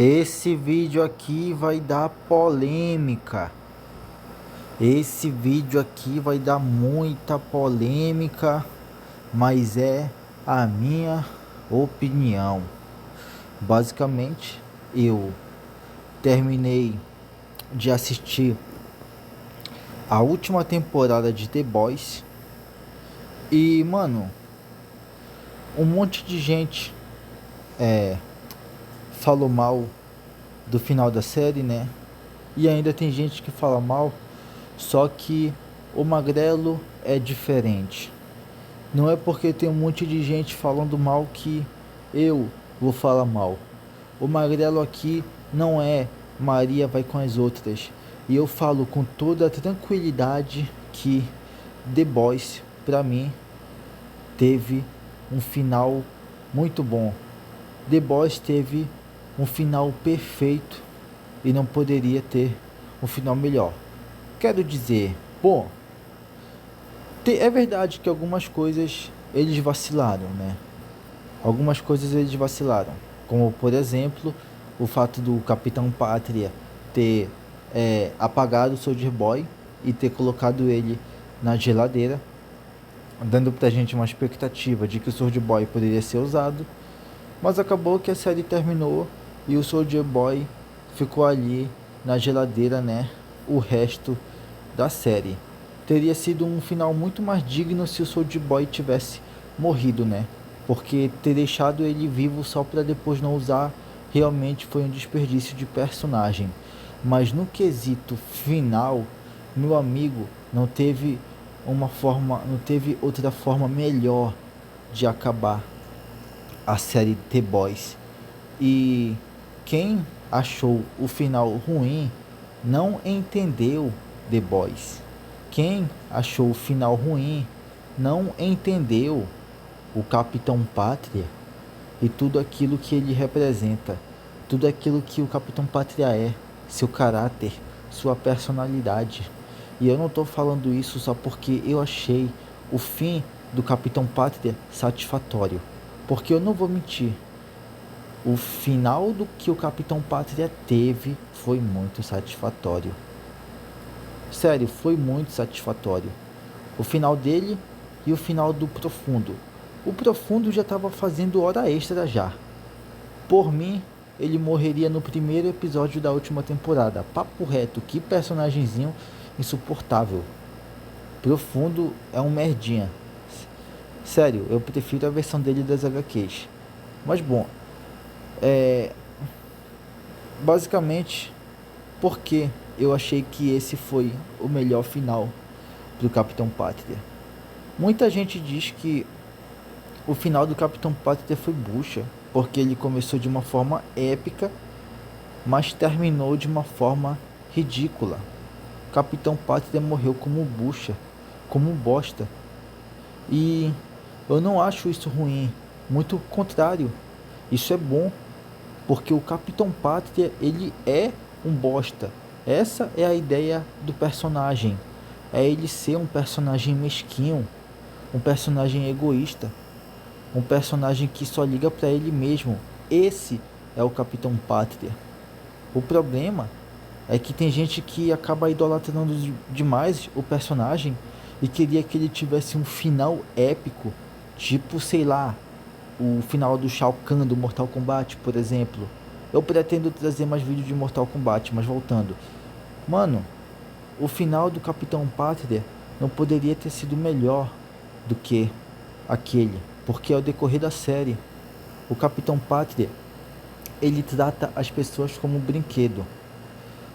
Esse vídeo aqui vai dar polêmica. Esse vídeo aqui vai dar muita polêmica, mas é a minha opinião. Basicamente, eu terminei de assistir a última temporada de The Boys e, mano, um monte de gente falou mal do final da série, né? E ainda tem gente que fala mal, só que o Magrelo é diferente. Não é porque tem um monte de gente falando mal que eu vou falar mal. O Magrelo aqui não é Maria vai com as outras. E eu falo com toda a tranquilidade que The Boys, pra mim, teve um final muito bom. The Boys teve um final perfeito e não poderia ter um final melhor. Quero dizer, bom, é verdade que algumas coisas eles vacilaram, né? Algumas coisas eles vacilaram, como por exemplo o fato do Capitão Pátria ter apagado o Soldier Boy e ter colocado ele na geladeira, dando pra gente uma expectativa de que o Soldier Boy poderia ser usado, mas acabou que a série terminou e o Soldier Boy ficou ali na geladeira, né? O resto da série. Teria sido um final muito mais digno se o Soldier Boy tivesse morrido, né? Porque ter deixado ele vivo só para depois não usar realmente foi um desperdício de personagem. Mas no quesito final, meu amigo, não teve outra forma melhor de acabar a série The Boys. E quem achou o final ruim não entendeu The Boys. Quem achou o final ruim não entendeu o Capitão Pátria e tudo aquilo que ele representa, tudo aquilo que o Capitão Pátria é, seu caráter, sua personalidade. E eu não estou falando isso só porque eu achei o fim do Capitão Pátria satisfatório, porque eu não vou mentir, o final do que o Capitão Pátria teve foi muito satisfatório. Sério, foi muito satisfatório. O final dele e o final do Profundo. O Profundo já estava fazendo hora extra já. Por mim, ele morreria no primeiro episódio da última temporada. Papo reto, que personagemzinho insuportável. Profundo é um merdinha. Sério, eu prefiro a versão dele das HQs. Mas bom, basicamente, porque eu achei que esse foi o melhor final do Capitão Pátria. Muita gente diz que o final do Capitão Pátria foi bucha, porque ele começou de uma forma épica, mas terminou de uma forma ridícula. Capitão Pátria morreu como bucha, como bosta. E eu não acho isso ruim, muito contrário. Isso é bom, porque o Capitão Pátria, ele é um bosta. Essa é a ideia do personagem. É ele ser um personagem mesquinho, um personagem egoísta, um personagem que só liga para ele mesmo. Esse é o Capitão Pátria. O problema é que tem gente que acaba idolatrando demais o personagem e queria que ele tivesse um final épico, tipo, sei lá, o final do Shao Kahn do Mortal Kombat, por exemplo. Eu pretendo trazer mais vídeos de Mortal Kombat, mas voltando. Mano, o final do Capitão Pátria não poderia ter sido melhor do que aquele, porque ao decorrer da série, o Capitão Pátria, ele trata as pessoas como um brinquedo.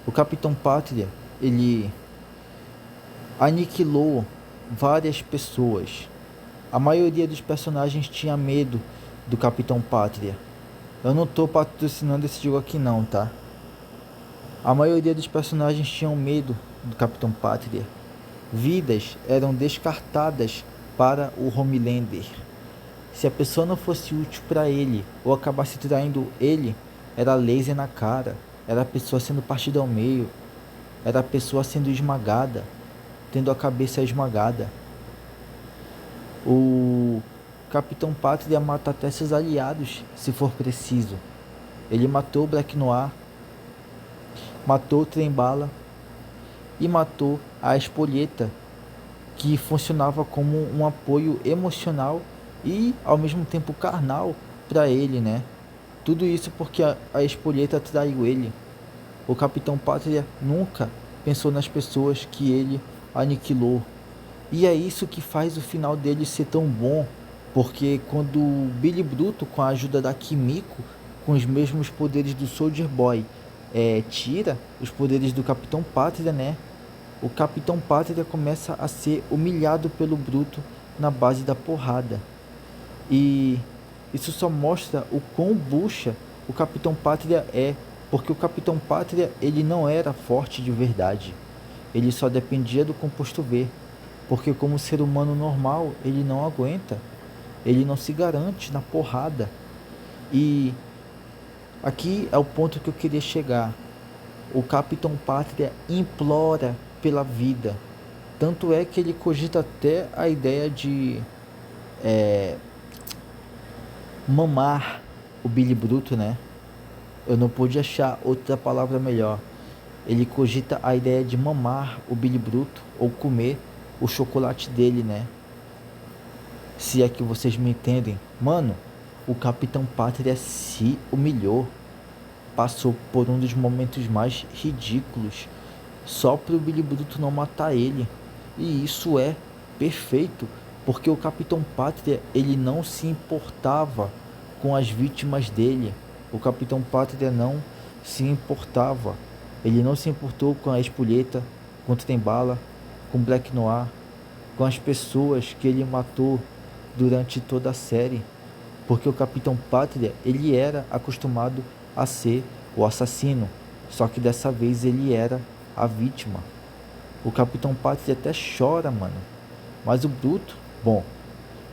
O Capitão Pátria, ele aniquilou várias pessoas. A maioria dos personagens tinha medo do Capitão Pátria. Eu não tô patrocinando esse jogo aqui não, tá? A maioria dos personagens tinham medo do Capitão Pátria. Vidas eram descartadas para o Homelander. Se a pessoa não fosse útil para ele ou acabasse traindo ele, era laser na cara, era a pessoa sendo partida ao meio, era a pessoa sendo esmagada, tendo a cabeça esmagada. O Capitão Pátria mata até seus aliados, se for preciso. Ele matou o Black Noir, matou o Trem-Bala e matou a Espoleta, que funcionava como um apoio emocional e ao mesmo tempo carnal para ele, né? Tudo isso porque a Espoleta traiu ele. O Capitão Pátria nunca pensou nas pessoas que ele aniquilou. E é isso que faz o final dele ser tão bom, porque quando o Billy Bruto, com a ajuda da Kimiko, com os mesmos poderes do Soldier Boy, tira os poderes do Capitão Pátria, né? O Capitão Pátria começa a ser humilhado pelo Bruto na base da porrada. E isso só mostra o quão bucha o Capitão Pátria é, porque o Capitão Pátria ele não era forte de verdade. Ele só dependia do composto V, porque como ser humano normal, ele não aguenta. Ele não se garante na porrada. E aqui é o ponto que eu queria chegar. O Capitão Pátria implora pela vida. Tanto é que ele cogita até a ideia de mamar o Billy Bruto, né? Eu não pude achar outra palavra melhor. Ele cogita a ideia de mamar o Billy Bruto ou comer o chocolate dele, né? Se é que vocês me entendem. Mano, o Capitão Pátria se humilhou. Passou por um dos momentos mais ridículos só pro Billy Bruto não matar ele. E isso é perfeito, porque o Capitão Pátria ele não se importava com as vítimas dele. O Capitão Pátria não se importava. Ele não se importou com a Espoleta, com o Trem-Bala, com Black Noir, com as pessoas que ele matou durante toda a série, porque o Capitão Pátria ele era acostumado a ser o assassino, só que dessa vez ele era a vítima. O Capitão Pátria até chora, mano. Mas o Bruto, bom,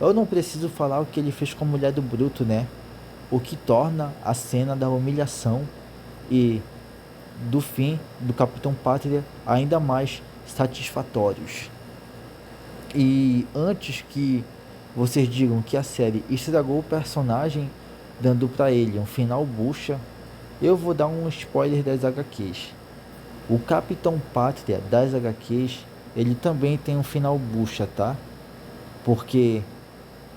eu não preciso falar o que ele fez com a mulher do Bruto, né? O que torna a cena da humilhação e do fim do Capitão Pátria ainda mais satisfatórios. E antes que vocês digam que a série estragou o personagem, dando pra ele um final bucha, eu vou dar um spoiler das HQs. O Capitão Pátria das HQs, ele também tem um final bucha, tá? Porque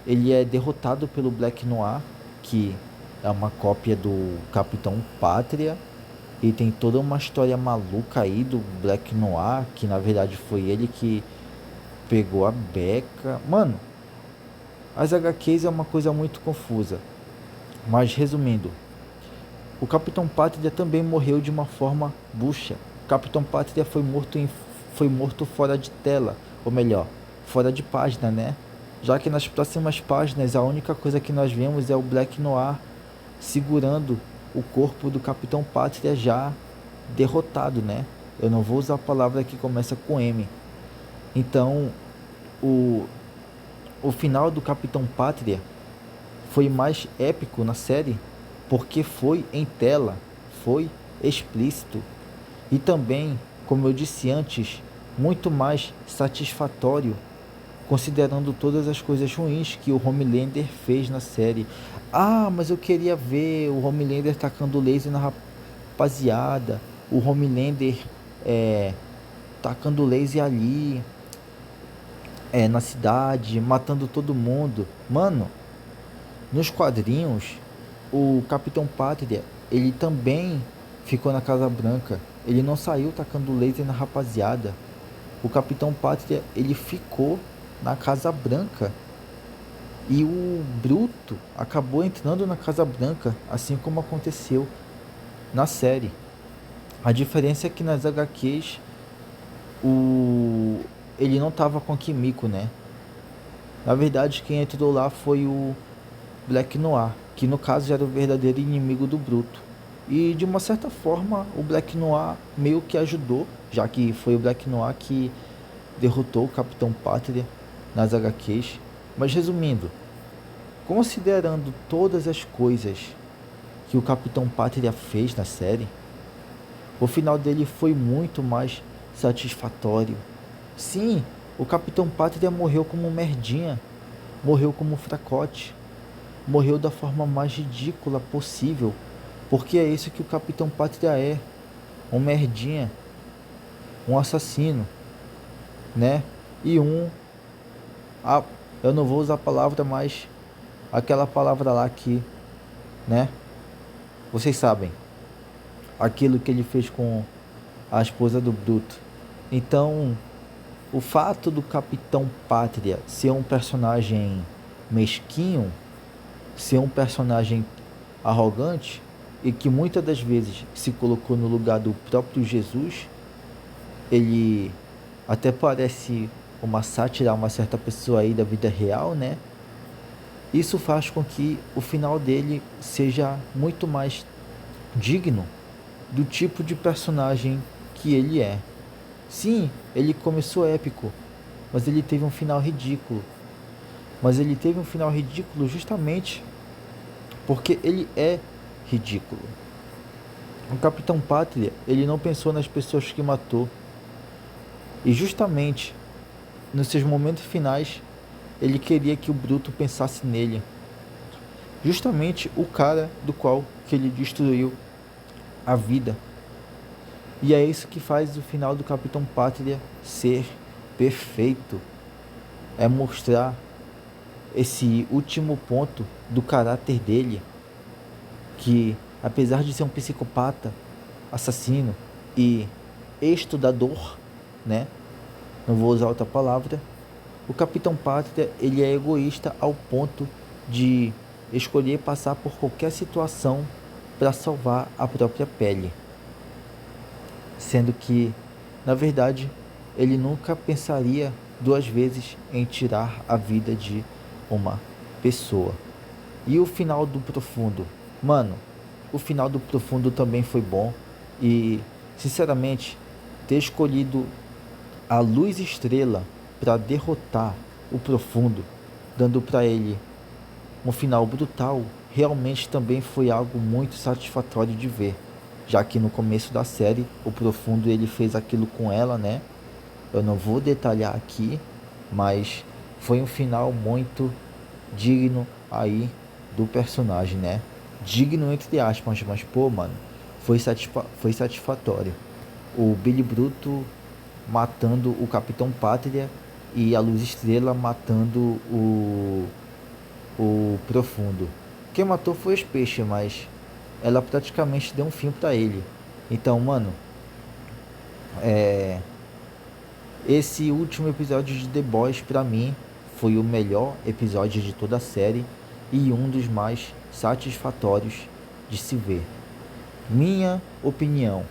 ele é derrotado pelo Black Noir, que é uma cópia do Capitão Pátria, e tem toda uma história maluca aí do Black Noir, que na verdade foi ele que pegou a Becca. Mano, as HQs é uma coisa muito confusa. Mas resumindo, o Capitão Pátria também morreu de uma forma bucha. O Capitão Pátria foi morto fora de tela, ou melhor, fora de página, né? Já que nas próximas páginas a única coisa que nós vemos é o Black Noir segurando o corpo do Capitão Pátria já derrotado, né? Eu não vou usar a palavra que começa com M. Então, o final do Capitão Pátria foi mais épico na série porque foi em tela, foi explícito e também, como eu disse antes, muito mais satisfatório, considerando todas as coisas ruins que o Homelander fez na série. Ah, mas eu queria ver o Homelander tacando laser na rapaziada, o Homelander tacando laser ali na cidade, matando todo mundo. Mano, nos quadrinhos, o Capitão Pátria, ele também ficou na Casa Branca. Ele não saiu tacando laser na rapaziada. O Capitão Pátria, ele ficou na Casa Branca. E o Bruto acabou entrando na Casa Branca, assim como aconteceu na série. A diferença é que nas HQs, ele não tava com a Kimiko, né? Na verdade, quem entrou lá foi o Black Noir, que no caso já era o verdadeiro inimigo do Bruto. E de uma certa forma, o Black Noir meio que ajudou, já que foi o Black Noir que derrotou o Capitão Pátria nas HQs. Mas resumindo, considerando todas as coisas que o Capitão Pátria fez na série, o final dele foi muito mais satisfatório. Sim, o Capitão Pátria morreu como um merdinha, morreu como um fracote, morreu da forma mais ridícula possível, Porque é isso que o Capitão Pátria é, um merdinha, um assassino, né? E ah, eu não vou usar a palavra, mas aquela palavra lá que, né? Vocês sabem, aquilo que ele fez com a esposa do Bruto. Então, o fato do Capitão Pátria ser um personagem mesquinho, ser um personagem arrogante e que muitas das vezes se colocou no lugar do próprio Jesus, ele até parece uma sátira a uma certa pessoa aí da vida real, né? Isso faz com que o final dele seja muito mais digno do tipo de personagem que ele é. Sim, ele começou épico, mas ele teve um final ridículo. Mas ele teve um final ridículo justamente porque ele é ridículo. O Capitão Pátria, ele não pensou nas pessoas que matou. E justamente nos seus momentos finais, ele queria que o Bruto pensasse nele. Justamente o cara do qual que ele destruiu a vida. E é isso que faz o final do Capitão Pátria ser perfeito. É mostrar esse último ponto do caráter dele, que apesar de ser um psicopata, assassino e estudador, né? Não vou usar outra palavra. O Capitão Pátria, ele é egoísta ao ponto de escolher passar por qualquer situação para salvar a própria pele. Sendo que, na verdade, ele nunca pensaria duas vezes em tirar a vida de uma pessoa. E o final do Profundo? Mano, o final do Profundo também foi bom. E, sinceramente, ter escolhido a Luz Estrela para derrotar o Profundo, dando para ele um final brutal, realmente também foi algo muito satisfatório de ver. Já que no começo da série, o Profundo ele fez aquilo com ela, né? Eu não vou detalhar aqui, mas foi um final muito digno aí do personagem, né? Digno entre aspas, mas pô, mano, foi satisfatório. O Billy Bruto matando o Capitão Pátria e a Luz Estrela matando o Profundo. Quem matou foi os peixes, mas ela praticamente deu um fim pra ele. Então, mano, é... esse último episódio de The Boys pra mim foi o melhor episódio de toda a série e um dos mais satisfatórios de se ver. Minha opinião.